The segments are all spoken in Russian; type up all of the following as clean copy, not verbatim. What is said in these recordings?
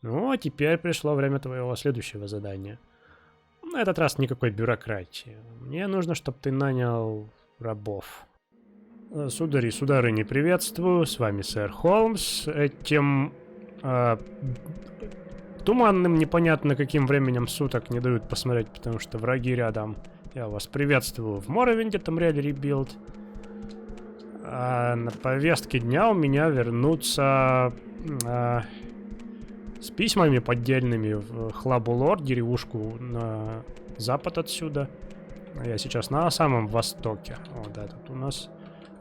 Ну, а теперь пришло время твоего следующего задания. На этот раз никакой бюрократии. Мне нужно, чтобы ты нанял рабов. Судари и сударыни, приветствую. С вами сэр Холмс. Этим туманным, непонятно каким временем суток не дают посмотреть, потому что враги рядом. Я вас приветствую в Моровинде, Tomb Raider Rebuild. А на повестке дня у меня вернуться с письмами поддельными в Хлабулор, деревушку на запад отсюда. Я сейчас на самом востоке. Вот, да, тут у нас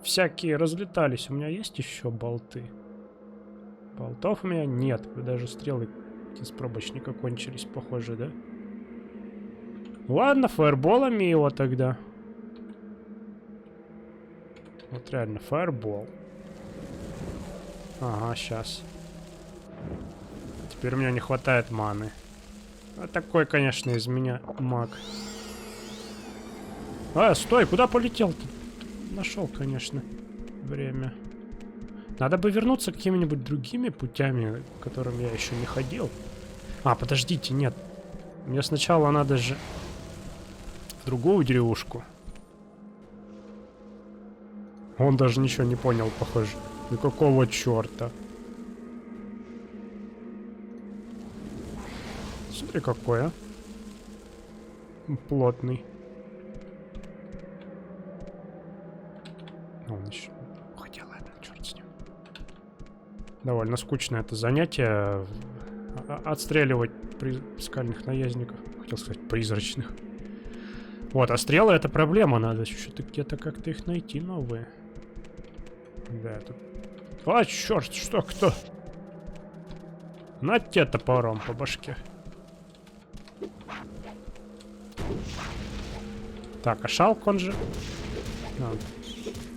всякие разлетались. У меня есть еще болты? Болтов у меня нет. Даже стрелы из пробочника кончились, похоже, да? Ладно, фаерболами его тогда. Вот реально, фаербол. Ага, сейчас. Теперь у меня не хватает маны. А такой, конечно, из меня маг. Стой, куда полетел-то? Нашел, конечно, время. Надо бы вернуться какими-нибудь другими путями, к которым я еще не ходил. Подождите, нет. Мне сначала надо же в другую деревушку. Он даже ничего не понял, похоже. И какого черта? Смотри, какой, а. Плотный. Он еще... Хотя ладно, черт с ним. Довольно скучное это занятие. Отстреливать скальных наездников. Хотел сказать, призрачных. Вот, а стрелы это проблема. Надо что-то где-то как-то их найти новые. Да, тут... черт, что, кто? На тебе топором по башке. Так, а Шалк он же...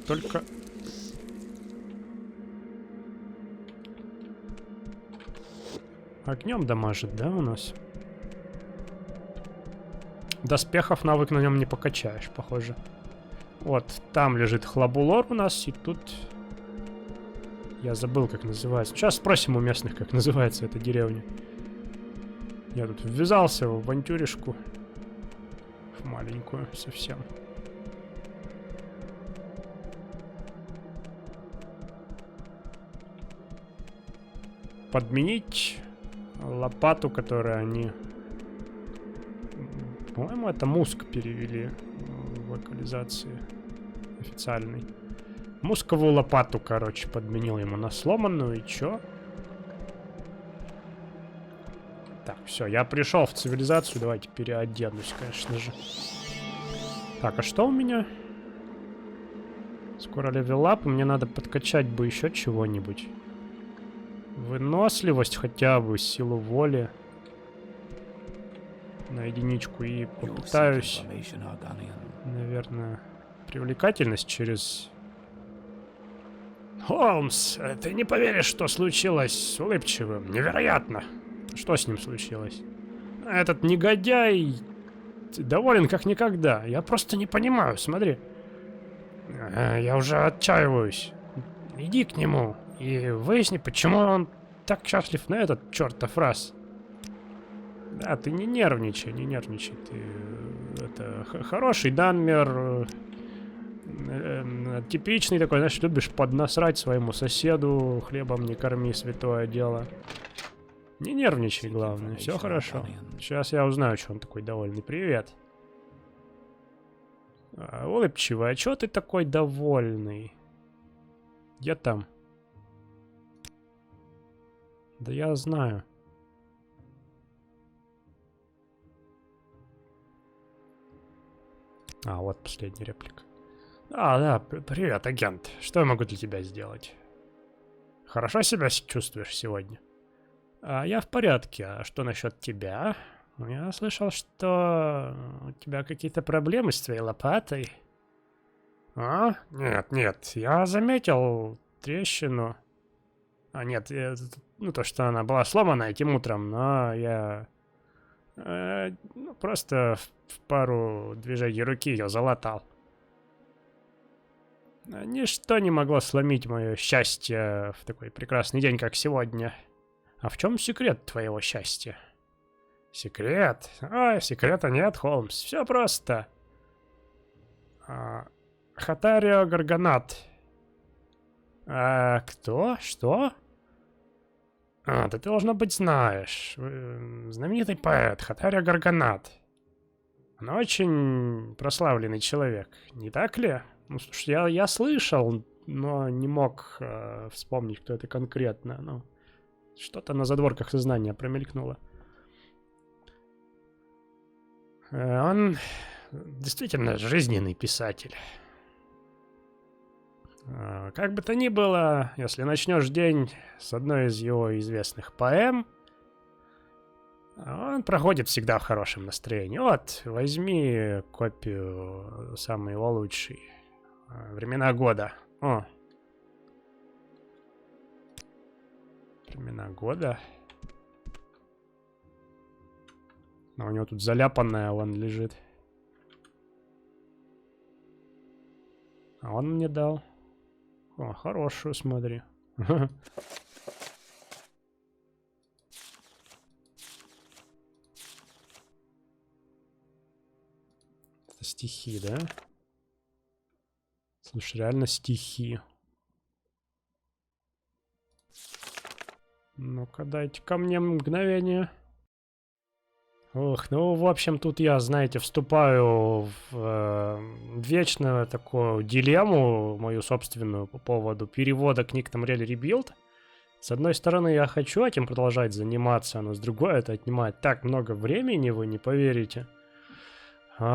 только... Огнем дамажит, да, у нас? Доспехов навык на нем не покачаешь, похоже. Вот, там лежит Хлабулор у нас, и тут... Я забыл, как называется. Сейчас спросим у местных, как называется эта деревня. Я тут ввязался в авантюришку. В маленькую совсем. Подменить лопату, которую они... По-моему, это Муск перевели в локализации официальной. Мусковую лопату, короче, подменил ему на сломанную, и чё? Так, все, я пришел в цивилизацию, давайте переоденусь, конечно же. Так, а что у меня? Скоро левелап, мне надо подкачать бы еще чего-нибудь. Выносливость хотя бы, силу воли. На единичку и попытаюсь, наверное, привлекательность через... Холмс, ты не поверишь, что случилось с улыбчивым. Невероятно. Что с ним случилось? Этот негодяй доволен как никогда. Я просто не понимаю, смотри. Я уже отчаиваюсь. Иди к нему и выясни, почему он так счастлив на этот чертов раз. Да, ты не нервничай, не нервничай. Ты это хороший Данмер. Типичный такой, знаешь, любишь поднасрать своему соседу, хлебом не корми, святое дело. Не нервничай, главное, все хорошо. Сейчас я узнаю, что он такой довольный. Привет. Улыбчивый, а чё ты такой довольный? Я там. Да я знаю. Вот последняя реплика. Да, привет, агент. Что я могу для тебя сделать? Хорошо себя чувствуешь сегодня? Я в порядке. А что насчет тебя? Я слышал, что у тебя какие-то проблемы с твоей лопатой. Нет, я заметил трещину. Нет, то, что она была сломана этим утром, но я... просто в пару движений руки ее залатал. Ничто не могло сломить мое счастье в такой прекрасный день, как сегодня. А в чем секрет твоего счастья? Секрет? Ой, секрета нет, Холмс. Все просто. Хатарио Гарганат. Кто? Что? Ты должно быть знаешь. Знаменитый поэт Хатарио Гарганат. Он очень прославленный человек, не так ли? Ну, слушай, я слышал, но не мог вспомнить, кто это конкретно. Ну, что-то на задворках сознания промелькнуло. Он действительно жизненный писатель. Как бы то ни было, если начнешь день с одной из его известных поэм, он проходит всегда в хорошем настроении. Вот, возьми копию самой его лучшей. Времена года. О. Времена года. Но у него тут заляпанная, вон лежит. А он мне дал. О, хорошую, смотри. Это стихи, да? Слушай, реально стихи. Ну-ка, дайте ко мне мгновение. Ох, ну, в общем, тут я, знаете, вступаю в вечную такую дилемму, мою собственную, по поводу перевода книг там Really Rebuild. С одной стороны, я хочу этим продолжать заниматься, но с другой, это отнимает так много времени, вы не поверите. Вот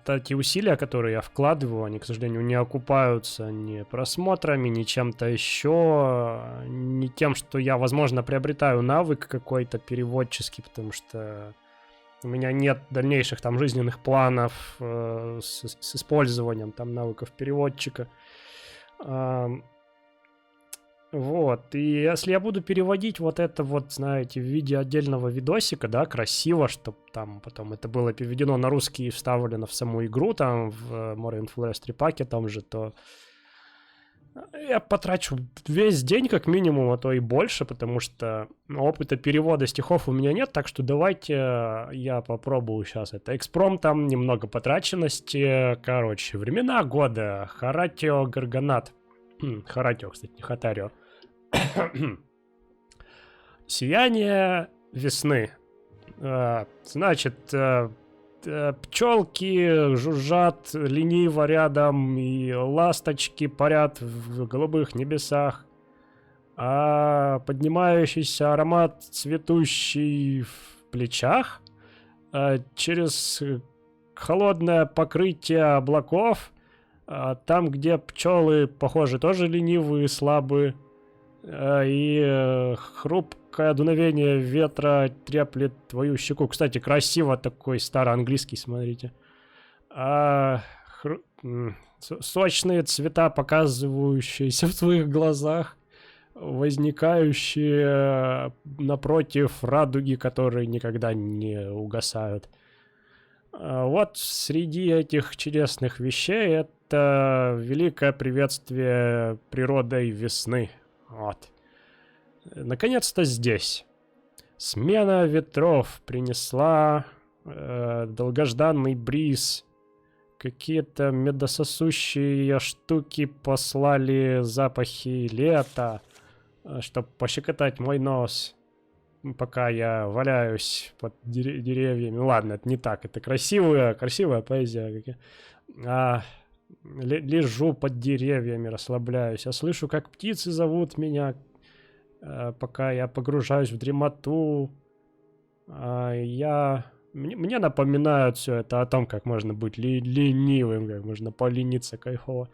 эти усилия, которые я вкладываю, они, к сожалению, не окупаются ни просмотрами, ни чем-то еще, ни тем, что я, возможно, приобретаю навык какой-то переводческий, потому что у меня нет дальнейших там жизненных планов с использованием там навыков переводчика. Вот, и если я буду переводить вот это вот, знаете, в виде отдельного видосика, да, красиво, чтобы там потом это было переведено на русский и вставлено в саму игру, там, в More Influence репаке том же, то я потрачу весь день как минимум, а то и больше, потому что опыта перевода стихов у меня нет, так что давайте я попробую сейчас это. Экспромтом, немного потраченности, короче, времена года, Харатио Гарганат. Харатио, кстати, не Хатарио. Сияние весны. Значит, пчелки жужжат лениво рядом, и ласточки парят в голубых небесах. А поднимающийся аромат, цветущий в плечах, через холодное покрытие облаков, там, где пчелы, похоже, тоже ленивые, слабые, и хрупкое дуновение ветра треплет твою щеку. Кстати, красиво такой староанглийский, смотрите. Сочные цвета, показывающиеся в твоих глазах, возникающие напротив радуги, которые никогда не угасают. Вот среди этих чудесных вещей это великое приветствие природой весны. Вот. Наконец-то здесь. Смена ветров принесла долгожданный бриз. Какие-то медососущие штуки послали запахи лета, чтобы пощекотать мой нос, пока я валяюсь под деревьями. Ладно, это не так. Это красивая поэзия. Лежу под деревьями, расслабляюсь. Я слышу, как птицы зовут меня, пока я погружаюсь в дремоту. Мне напоминают все это о том, как можно быть ленивым, как можно полениться кайфово.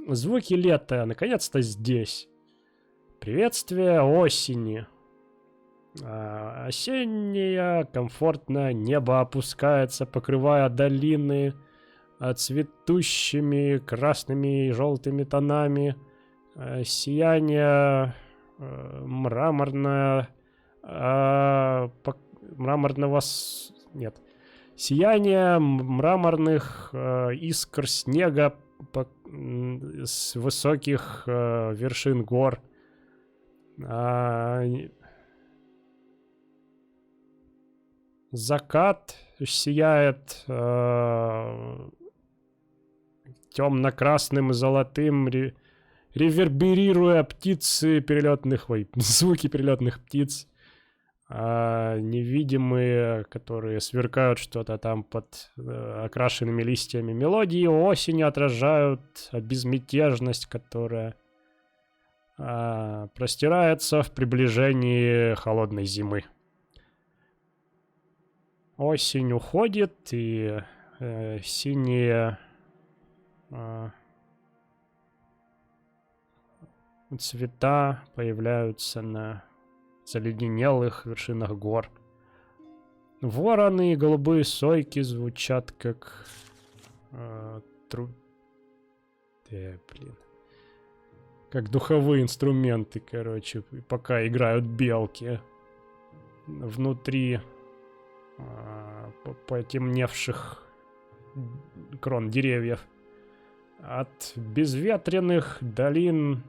Звуки лета наконец-то здесь. Приветствие осени. Осеннее комфортное небо опускается, покрывая долины цветущими красными и желтыми тонами. Сияние сияние мраморных искр снега с высоких вершин гор. Закат сияет темно-красным и золотым, реверберируя птицы перелетных, звуки перелетных птиц, невидимые, которые сверкают что-то там под окрашенными листьями. Мелодии осени отражают безмятежность, которая простирается в приближении холодной зимы. Осень уходит, и синие цвета появляются на заледенелых вершинах гор. Вороны и голубые сойки звучат как как духовые инструменты, короче, пока играют белки. Внутри потемневших крон деревьев. От безветренных долин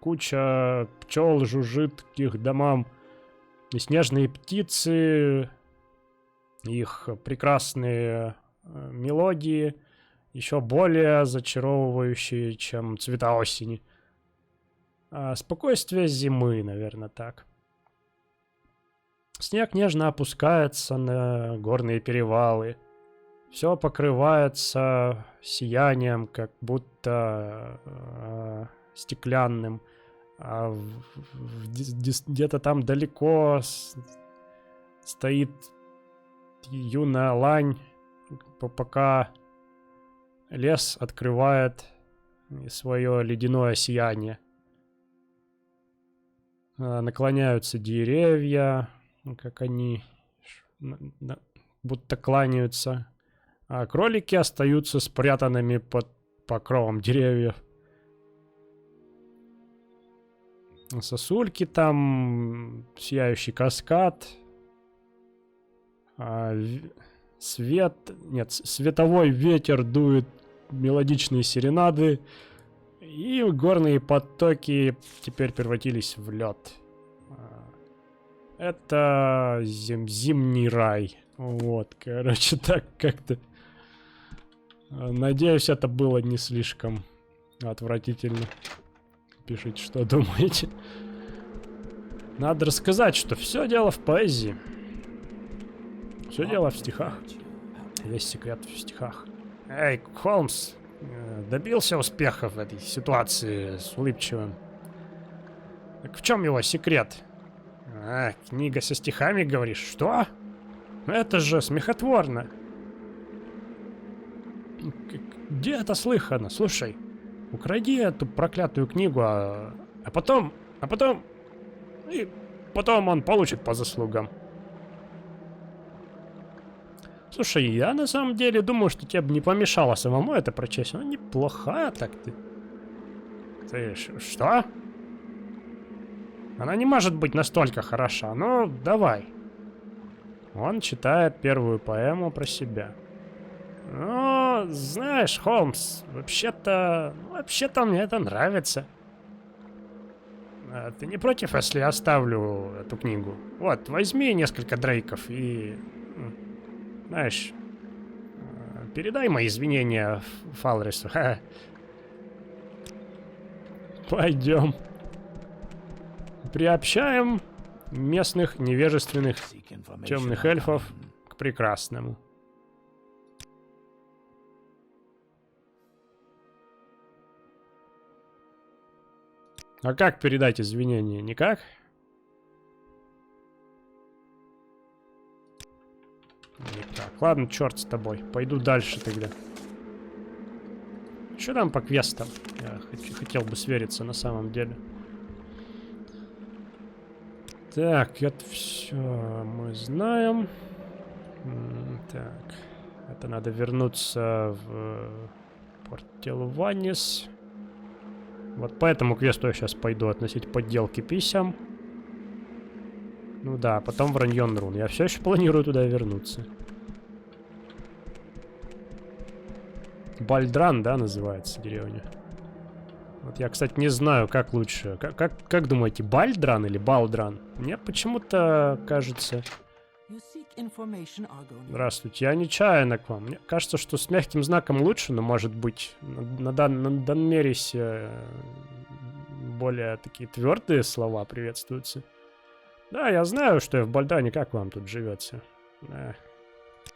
куча пчел жужжит к их домам. И снежные птицы, их прекрасные мелодии, еще более зачаровывающие, чем цвета осени. Спокойствие зимы, наверное, так. Снег нежно опускается на горные перевалы. Все покрывается сиянием, как будто стеклянным. А где-то там далеко стоит юная лань, пока лес открывает свое ледяное сияние. Наклоняются деревья, как они будто кланяются, а кролики остаются спрятанными под покровом деревьев. Сосульки там, сияющий каскад, световой ветер дует мелодичные серенады, и горные потоки теперь превратились в лед. Это зимний рай. Вот, короче, так как-то. Надеюсь, это было не слишком отвратительно. Пишите, что думаете. Надо рассказать, что все дело в поэзии. Все дело в стихах. Весь секрет в стихах. Эй, Холмс, добился успеха в этой ситуации с улыбчивым. Так в чем его секрет? Книга со стихами, говоришь? Что? Это же смехотворно. Где это слыхано? Слушай, укради эту проклятую книгу, а потом он получит по заслугам. Слушай, я на самом деле думаю, что тебе бы не помешало самому это прочесть. Она неплохая так ты. Ты что? Она не может быть настолько хороша. Ну, давай. Он читает первую поэму про себя. Ну, знаешь, Холмс, вообще-то мне это нравится. Ты не против, если я оставлю эту книгу? Вот, возьми несколько дрейков и... Знаешь, передай мои извинения Фалрису. Пойдем. Приобщаем местных невежественных темных эльфов к прекрасному. А как передать извинения? Никак? Никак. Ладно, черт с тобой. Пойду дальше тогда. Что там по квестам? Я хотел бы свериться на самом деле. Так, это все мы знаем. Так, это надо вернуться в порт Телванис. Вот по этому квесту я сейчас пойду относить подделки писем. Ну да, потом в Раньон-Рун. Я все еще планирую туда вернуться. Бальдран, да, называется деревня? Вот я, кстати, не знаю, как лучше. Как думаете, Бальдран или Балдран? Мне почему-то кажется... Здравствуйте, я нечаянно к вам. Мне кажется, что с мягким знаком лучше, но, может быть, на Данмерисе более такие твердые слова приветствуются. Да, я знаю, что я в Бальдране. Как вам тут живется? Да.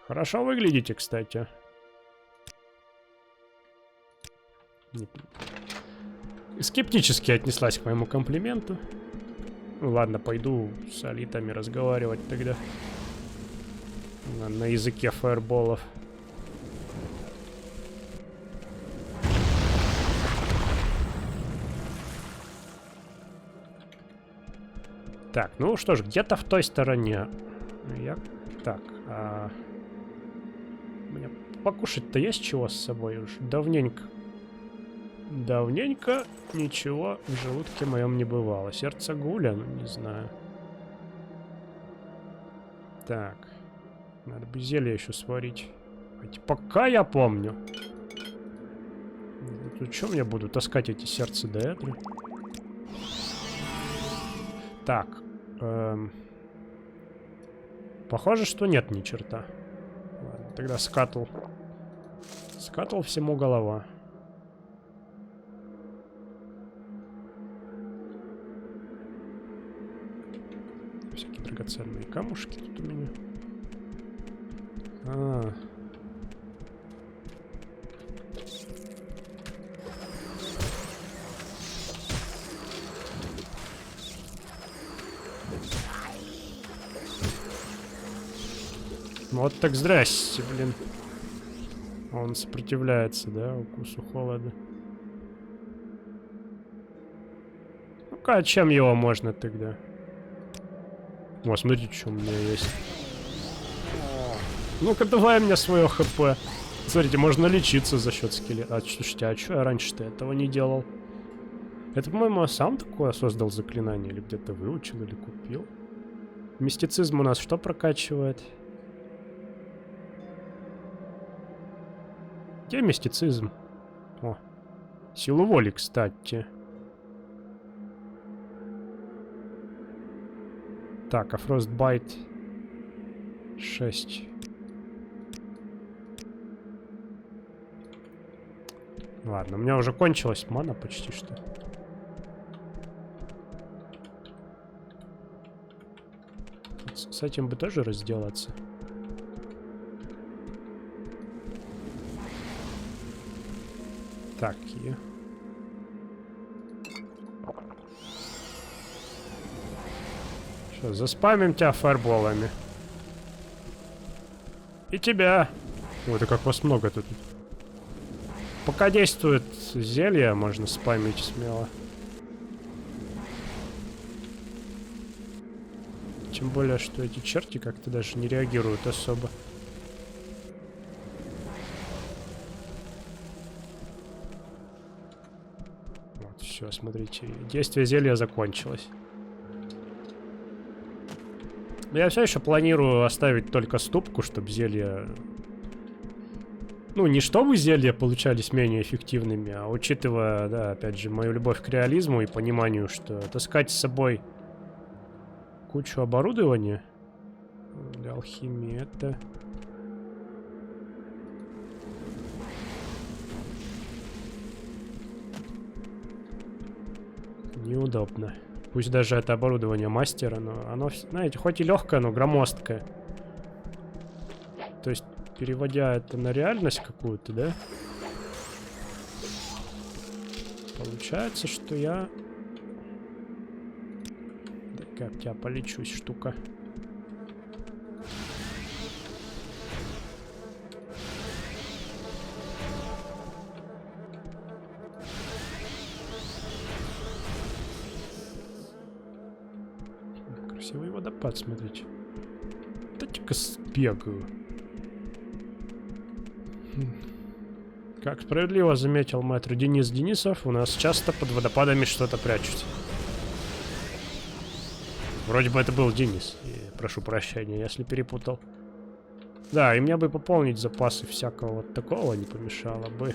Хорошо выглядите, кстати. Скептически отнеслась к моему комплименту. Ну ладно, пойду с алитами разговаривать тогда. На языке фаерболов. Так, ну что ж, где-то в той стороне. Так, мне покушать-то есть чего с собой уж? Давненько ничего в желудке моем не бывало. Сердце гуля, ну не знаю. Так. Надо бы зелье еще сварить. Хотя пока я помню. Тут что мне буду таскать эти сердца до этого? Так. Похоже, что нет ни черта. Ладно, тогда скатл. Скатл всему голова. Всякие драгоценные камушки тут у меня. Вот так здрасте, блин. Он сопротивляется, да, укусу холода. Ну-ка, а чем его можно тогда? О, смотрите, что у меня есть. Ну-ка, давай мне свое хп. Смотрите, можно лечиться за счет скелета. Слушайте, а что я раньше-то этого не делал? Это, по-моему, я сам такое создал заклинание. Или где-то выучил, или купил. Мистицизм у нас что прокачивает? Где мистицизм? О, силу воли, кстати. Так, а Frostbite 6. Ладно, у меня уже кончилась мана почти что. С этим бы тоже разделаться. Так, и... Что, заспамим тебя фаерболами. И тебя. Ой, да как вас много тут. Пока действует зелье, можно спамить смело. Тем более, что эти черти как-то даже не реагируют особо. Вот, все, смотрите. Действие зелья закончилось. Но я все еще планирую оставить только ступку, чтобы зелья... Ну, не чтобы зелья получались менее эффективными, а учитывая, да, опять же, мою любовь к реализму и пониманию, что таскать с собой кучу оборудования для алхимии, это... неудобно. Пусть даже это оборудование мастера, но оно, знаете, хоть и легкое, но громоздкое. То есть, переводя это на реальность какую-то, да? Получается, что я... Да как тебя полечусь, штука. Красивый водопад, смотрите. Дайте-ка сбегаю. Как справедливо заметил мэтр Денис Денисов, у нас часто под водопадами что-то прячутся. Вроде бы это был Денис. И прошу прощения, если перепутал. Да, и мне бы пополнить запасы всякого вот такого не помешало бы.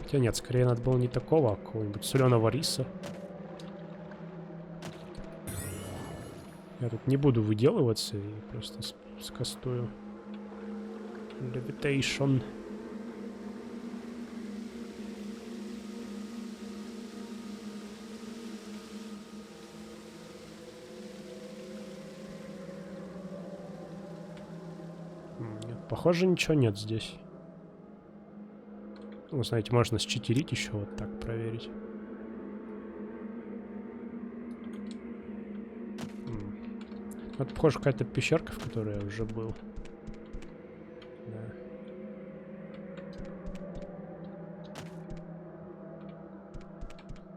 Хотя нет, скорее надо было не такого, а какого-нибудь соленого риса. Я тут не буду выделываться и просто скастую. Levitation. Нет, похоже, ничего нет здесь. Ну, знаете, можно считерить еще вот так проверить. Это, похоже, какая-то пещерка, в которой я уже был. Да.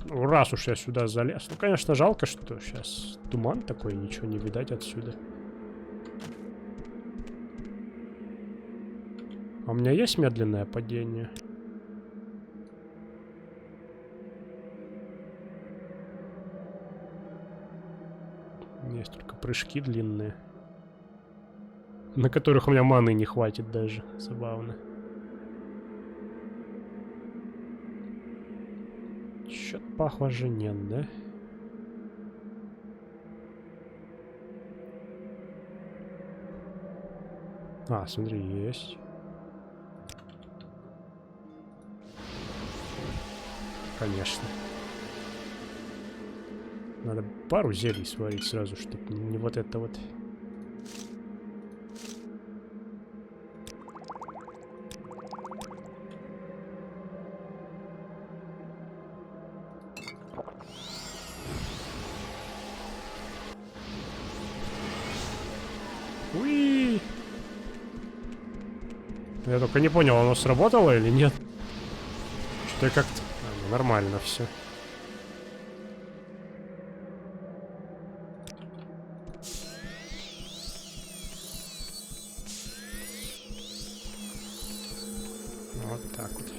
Ну, раз уж я сюда залез. Ну, конечно, жалко, что сейчас туман такой, ничего не видать отсюда. А у меня есть медленное падение? Есть только прыжки длинные, на которых у меня маны не хватит даже. Забавно. Чё-то похоже нет, да? А, смотри, есть. Конечно. Надо пару зелий сварить сразу, чтобы не вот это вот. Уи! Я только не понял, оно сработало или нет. Что-то я как-то... нормально все. Вот так вот.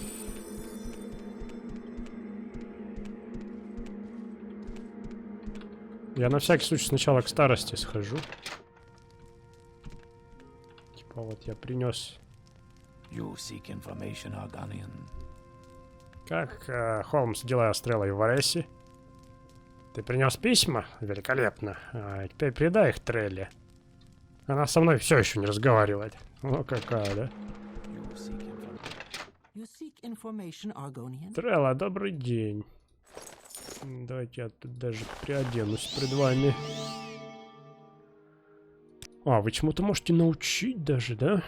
Я на всякий случай сначала к старости схожу. Типа вот я принес. Как, Холмс, дела с Треллой в Арессе? Ты принес письма? Великолепно. Теперь передай их Трелле. Она со мной все еще не разговаривает. Ну какая, да? Трелла, добрый день. Давайте я тут даже приоденусь пред вами. А, вы чему-то можете научить даже, да?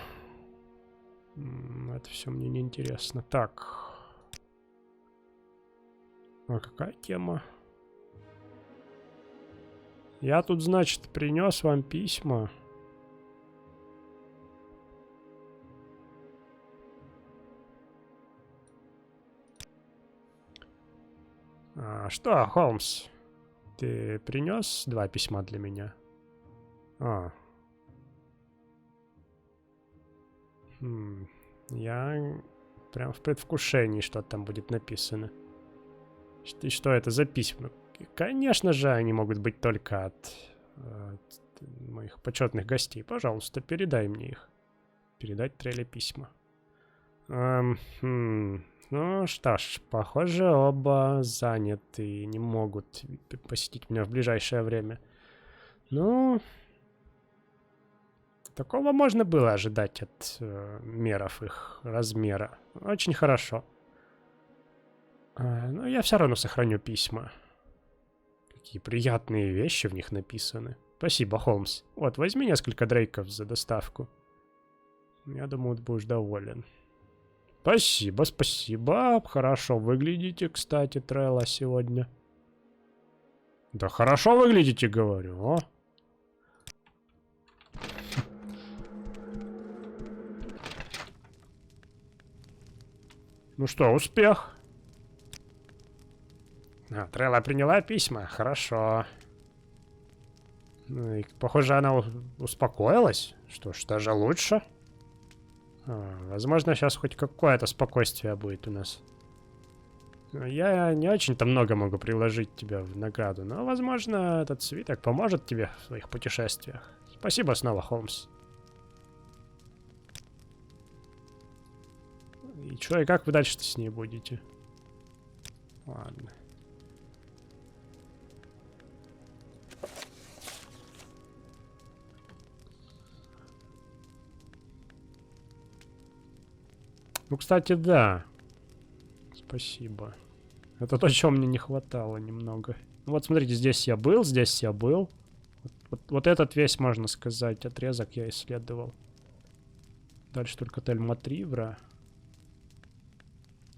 Это все мне не интересно. Так. А какая тема? Я тут, значит, принес вам письма. Что, Холмс? Ты принес 2 письма для меня? Я прям в предвкушении, что там будет написано. Что это за письма? Конечно же, они могут быть только от моих почетных гостей. Пожалуйста, передай мне их. Передать Трелле письма. Ну что ж, похоже, оба заняты и не могут посетить меня в ближайшее время. Ну, такого можно было ожидать от меров их размера. Очень хорошо. Но я все равно сохраню письма. Какие приятные вещи в них написаны. Спасибо, Холмс. Вот, возьми несколько дрейков за доставку. Я думаю, ты будешь доволен. Спасибо, спасибо. Хорошо выглядите, кстати, Трелла, сегодня. Да хорошо выглядите, говорю. О. Ну что, успех? Трелла приняла письма. Хорошо. Ну и, похоже, она успокоилась. Что ж, даже лучше. Возможно, сейчас хоть какое-то спокойствие будет у нас. Я не очень-то много могу приложить тебе в награду, но, возможно, этот свиток поможет тебе в своих путешествиях. Спасибо снова, Холмс. И чё, и как вы дальше-то с ней будете? Ладно. Ну, кстати, да. Спасибо. Это то, чего мне не хватало немного. Вот, смотрите, здесь я был, здесь я был. Вот этот весь, можно сказать, отрезок я исследовал. Дальше только Тель-Матривра.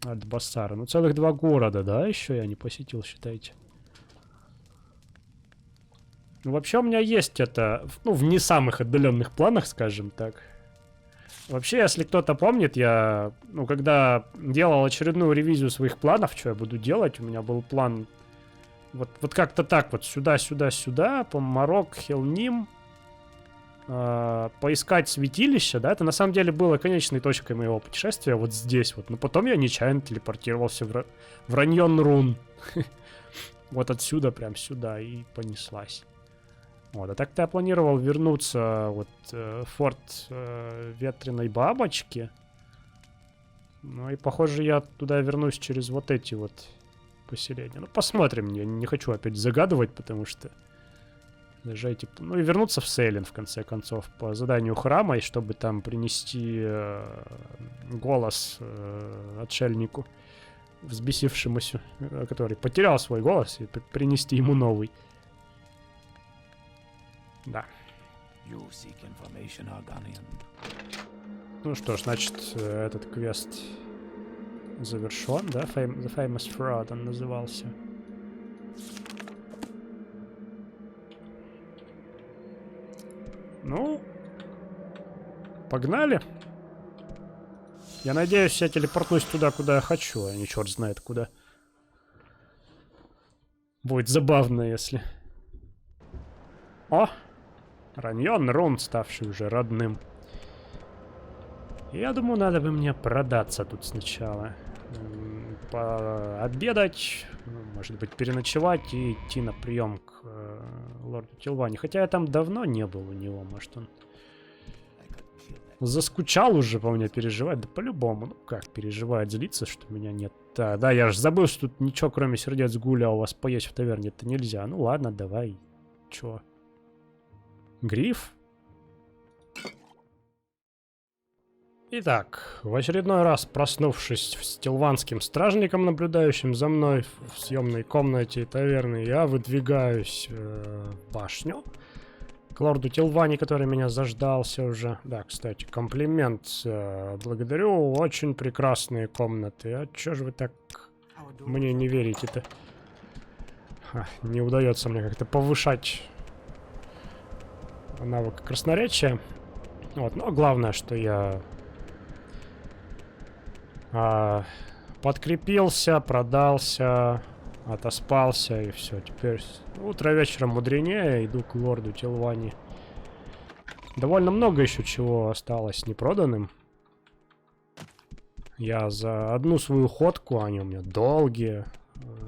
Альт-Басара. Ну, целых 2 города, да, еще я не посетил, считайте. Ну, вообще у меня есть это, ну, в не самых отдаленных планах, скажем так. Вообще, если кто-то помнит, я, ну, когда делал очередную ревизию своих планов, что я буду делать, у меня был план вот как-то так вот, сюда, сюда, сюда, по Марок, Хелним, поискать святилище, да, это на самом деле было конечной точкой моего путешествия, вот здесь вот, но потом я нечаянно телепортировался в Раньон Рун, вот отсюда прям сюда и понеслась. Вот, а так-то я планировал вернуться вот в форт Ветреной Бабочки. Ну и похоже я туда вернусь через вот эти вот поселения. Ну посмотрим, я не хочу опять загадывать, потому что... Заезжайте... Ну и вернуться в Сейлин в конце концов по заданию храма, и чтобы там принести голос отшельнику, взбесившемуся, который потерял свой голос, и принести ему новый. Да. Ну что ж, значит, этот квест завершен, да? The Famous Fraud он назывался. Ну, погнали. Я надеюсь, я телепортнусь туда, куда я хочу, а не черт знает куда. Будет забавно, если... О! Раньон Рун, ставший уже родным. Я думаю, надо бы мне продаться тут сначала. Пообедать, может быть, переночевать и идти на прием к лорду Тилвани. Хотя я там давно не был у него, может он заскучал уже по мне переживать. Да по-любому, ну как переживает, злиться, что меня нет. Да, я же забыл, что тут ничего кроме сердец гуля у вас поесть в таверне-то нельзя. Ну ладно, давай. Чё? Гриф? Итак, в очередной раз проснувшись с тилванским стражником, наблюдающим за мной в съемной комнате таверны, я выдвигаюсь в башню к лорду Тилвани, который меня заждался уже. Да, кстати, комплимент. Благодарю, очень прекрасные комнаты. А чё же вы так мне не верите-то? Не удается мне как-то повышать навык красноречия. Вот, но главное, что я подкрепился, продался, отоспался и все. Теперь утро вечером мудренее, иду к лорду Тилвани. Довольно много еще чего осталось непроданным. Я за одну свою ходку, они у меня долгие,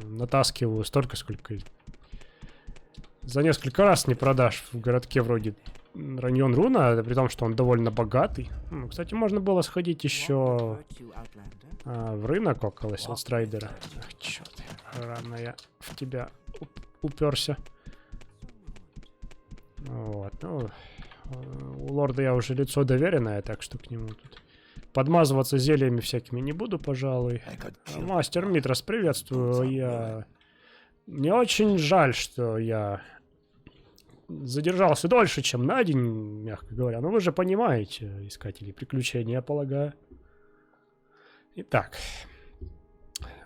натаскиваю столько, сколько за несколько раз не продашь в городке вроде Раньон Руна, при том, что он довольно богатый. Ну, кстати, можно было сходить еще в рынок около Силстрайдера. Ах, чё ты, рано я в тебя уперся. Вот, ну, у лорда я уже лицо доверенное, так что к нему тут подмазываться зельями всякими не буду, пожалуй. Мастер Митрос, приветствую. Мне очень жаль, что я задержался дольше, чем на день, мягко говоря. Но вы же понимаете, искатели приключений, я полагаю. Итак,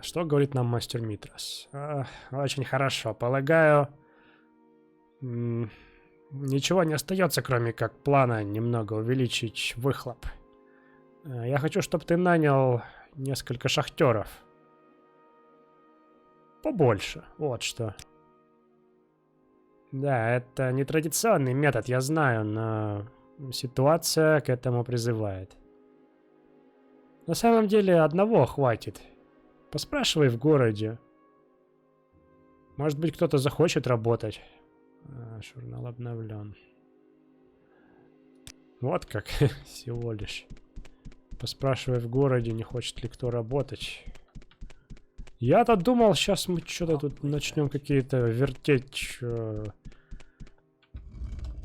что говорит нам мастер Митрос? Очень хорошо, полагаю. Ничего не остается, кроме как плана немного увеличить выхлоп. Я хочу, чтобы ты нанял несколько шахтеров. Побольше, вот что. Да, это нетрадиционный метод, я знаю, но ситуация к этому призывает. На самом деле одного хватит. Поспрашивай в городе. Может быть, кто-то захочет работать. Журнал обновлен. Вот как, всего лишь. Поспрашивай в городе, не хочет ли кто работать. Я-то думал, сейчас мы что-то тут начнем какие-то вертеть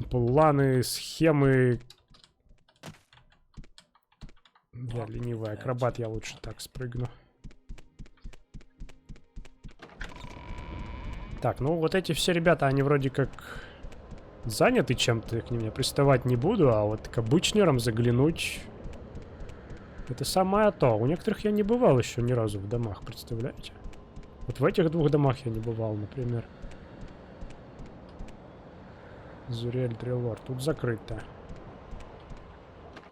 планы, схемы. Я ленивый акробат, я лучше так спрыгну. Так, ну вот эти все ребята, они вроде как заняты чем-то, я к ним приставать не буду, а вот к обычнерам заглянуть... Это самое то. У некоторых я не бывал еще ни разу в домах, представляете? Вот в этих двух домах я не бывал, например. Зурель, Дрелор. Тут закрыто.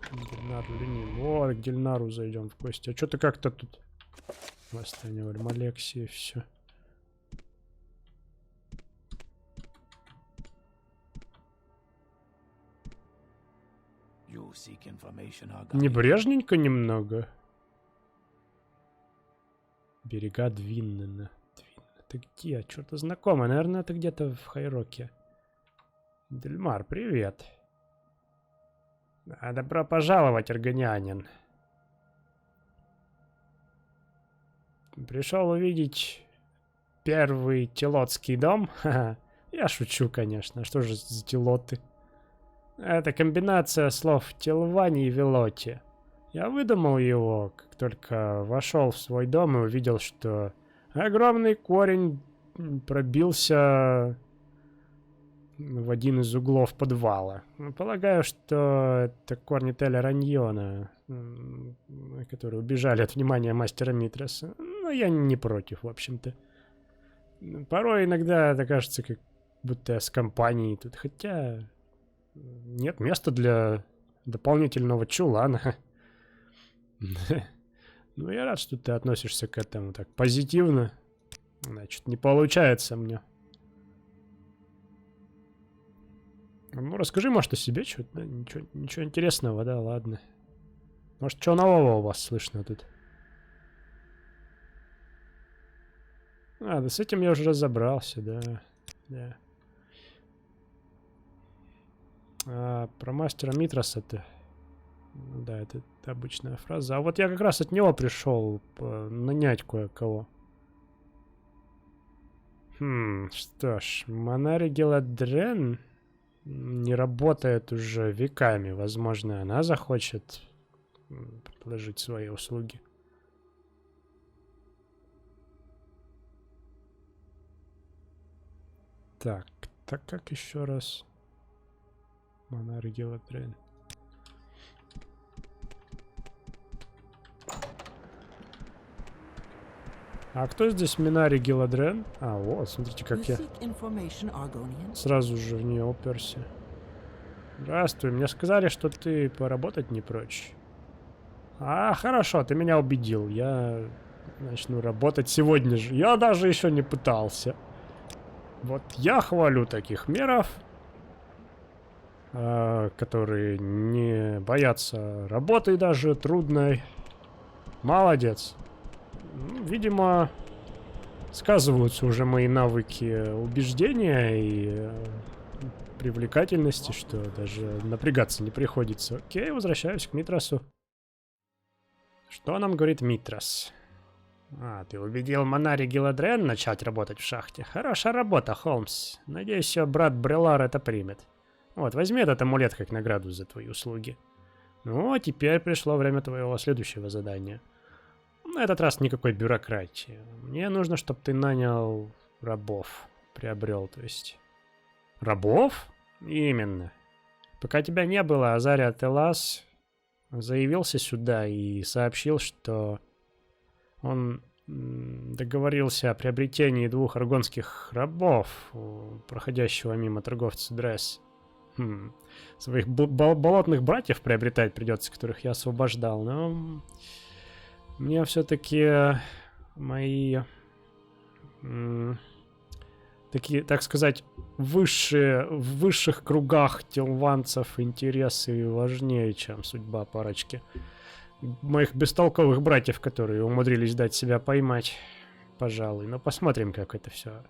Гельнар, Ленин. Вот, к Гельнару зайдем в гости. А что-то как-то тут... Восстание Алексии, все. Небрежненько немного. Берега Двиннена. Это где? Что-то знакомое. Наверное, это где-то в Хайроке. Дельмар, привет. Добро пожаловать, аргонянин. Пришел увидеть первый телотский дом? Я шучу, конечно. Что же за телоты? Это комбинация слов Телвани и Велоти. Я выдумал его, как только вошел в свой дом и увидел, что огромный корень пробился в один из углов подвала. Полагаю, что это корни Теля Раньона, которые убежали от внимания мастера Митраса. Но я не против, в общем-то. Порой иногда это кажется, как будто я с компанией тут, хотя... Нет места для дополнительного чулана. Ну, я рад, что ты относишься к этому так позитивно. Значит, не получается мне. Ну, расскажи, может, о себе что-то. Да? Ничего интересного, да, ладно. Может, что нового у вас слышно тут? Да с этим я уже разобрался, да. Да. Про мастера Митраса-то... Да, это обычная фраза. А вот я как раз от него пришел нанять кое-кого. Что ж, Манари Геладрен не работает уже веками. Возможно, она захочет предложить свои услуги. Так как еще раз? Манари Геладрен. А кто здесь Минари Геладрен? А, вот, смотрите, как я сразу же в нее уперся. Здравствуй, мне сказали, что ты поработать не прочь. Хорошо, ты меня убедил. Я начну работать сегодня же. Я даже еще не пытался. Вот я хвалю таких меров, которые не боятся работы даже трудной. Молодец. Видимо, сказываются уже мои навыки убеждения и привлекательности, что даже напрягаться не приходится. Окей, возвращаюсь к Митрасу. Что нам говорит Митрас? Ты убедил Манари Геладрен начать работать в шахте. Хорошая работа, Холмс. Надеюсь, брат Брелар это примет. Вот, возьми этот амулет как награду за твои услуги. Ну, а теперь пришло время твоего следующего задания. На этот раз никакой бюрократии. Мне нужно, чтобы ты нанял рабов. Приобрел, то есть. Рабов? Именно. Пока тебя не было, Азария Телас заявился сюда и сообщил, что он договорился о приобретении 2 аргонских рабов, проходящего мимо торговца Дресс. Своих болотных братьев приобретать придется, которых я освобождал, но мне все-таки мои такие, так сказать, в высших кругах телванцев интересы важнее, чем судьба парочки моих бестолковых братьев, которые умудрились дать себя поймать, пожалуй. Но посмотрим, как это все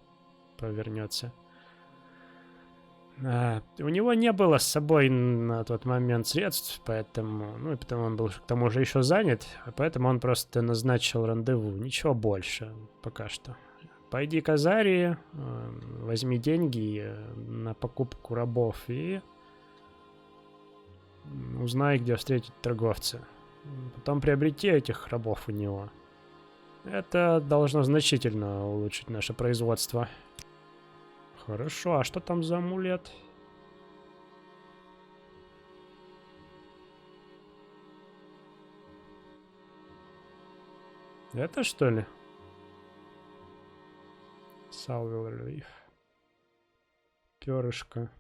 повернется. У него не было с собой на тот момент средств, поэтому... Ну, и потому он был к тому же еще занят, поэтому он просто назначил рандеву. Ничего больше пока что. Пойди к Азарии, возьми деньги на покупку рабов и... Узнай, где встретить торговца. Потом приобрети этих рабов у него. Это должно значительно улучшить наше производство. Хорошо, а что там за амулет? Это что ли? Salve Relief. Перышко.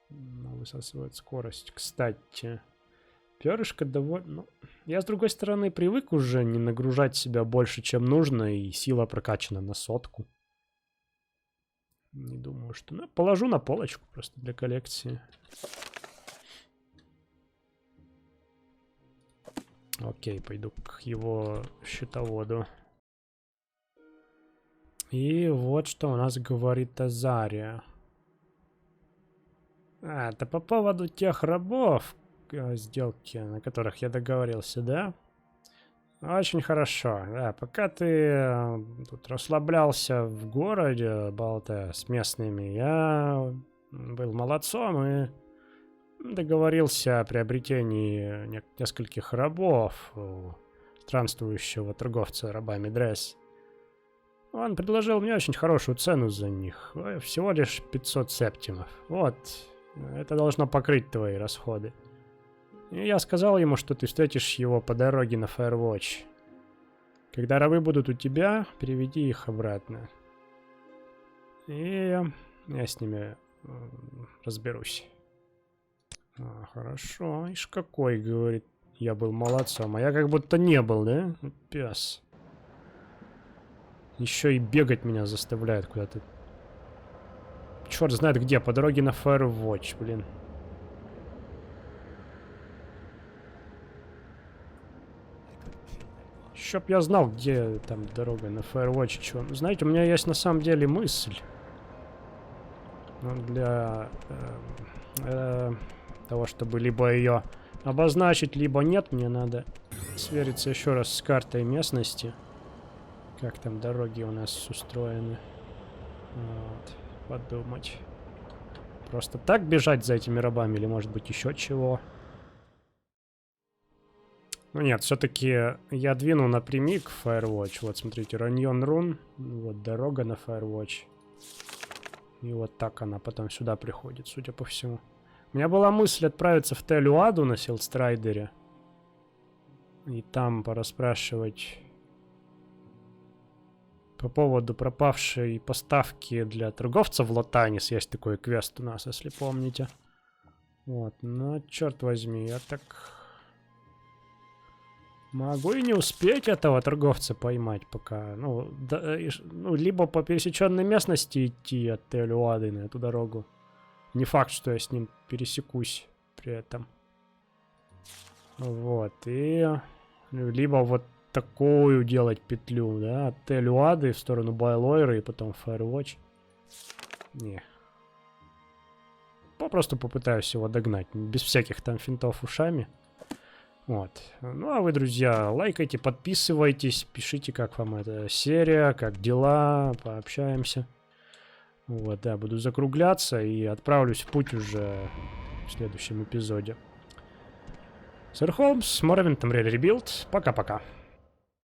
Высасывает скорость. Кстати, перышко довольно... Ну, я, с другой стороны, привык уже не нагружать себя больше, чем нужно, и сила прокачана на 100. Не думаю, что... Ну, положу на полочку просто для коллекции. Окей, пойду к его счетоводу. И вот что у нас говорит Азария. Это по поводу тех рабов, сделки, на которых я договорился, да? Очень хорошо. Да, пока ты тут расслаблялся в городе, болтая с местными, я был молодцом и договорился о приобретении нескольких рабов у странствующего торговца рабами Дресс. Он предложил мне очень хорошую цену за них. Всего лишь 500 септимов. Вот. Это должно покрыть твои расходы. И я сказал ему, что ты встретишь его по дороге на Firewatch. Когда рабы будут у тебя, переведи их обратно. И я с ними разберусь. Хорошо. Ишь какой, говорит, я был молодцом. А я как будто не был, да? Пес. Еще и бегать меня заставляет куда-то. Черт знает где, по дороге на Firewatch, блин. Чтоб я знал, где там дорога на Firewatch. Чё. Знаете, у меня есть на самом деле мысль. Но для того, чтобы либо ее обозначить, либо нет, мне надо свериться еще раз с картой местности. Как там дороги у нас устроены. Вот. Подумать. Просто так бежать за этими рабами или может быть еще чего? Ну нет, все-таки я двину напрямик в Firewatch. Вот смотрите, Раньон Рун. Вот дорога на Firewatch. И вот так она потом сюда приходит, судя по всему. У меня была мысль отправиться в Телюаду на Силстрайдере. И там порасспрашивать по поводу пропавшей поставки для торговца в Лотанис. Есть такой квест у нас, если помните. Вот, но черт возьми, я так могу и не успеть этого торговца поймать пока. Ну, да, ну либо по пересеченной местности идти от Телюады на эту дорогу. Не факт, что я с ним пересекусь при этом. Вот, и либо вот такую делать петлю, да, от Телюады в сторону Байлойра и потом Firewatch. Не. Попросту попытаюсь его догнать, без всяких там финтов ушами. Вот. Ну а вы, друзья, лайкайте, подписывайтесь, пишите, как вам эта серия, как дела, пообщаемся. Вот, да, буду закругляться и отправлюсь в путь уже в следующем эпизоде. Сэр Холмс, Morrowind Rebuild. Пока-пока.